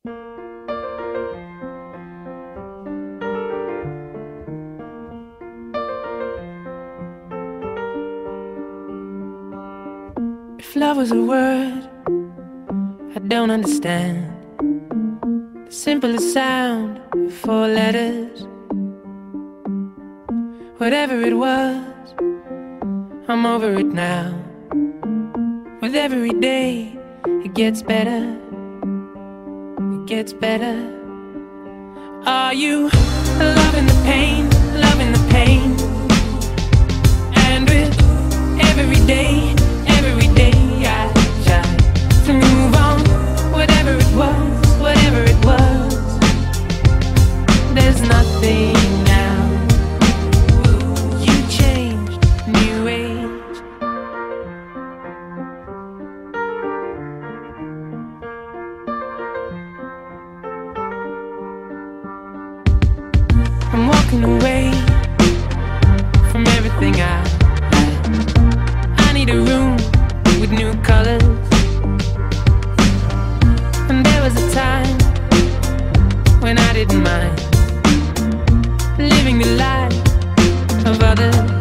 If love was a word I don't understand, the simplest sound of 4 letters. Whatever it was, I'm over it now. With every day, it gets better. It gets better. Are you loving the pain, loving the pain? And with every day I try to move on. Whatever it was, there's nothing now. You changed, new age. I'm walking away from everything I need a room with new colors. And there was a time when I didn't mind living the life of others.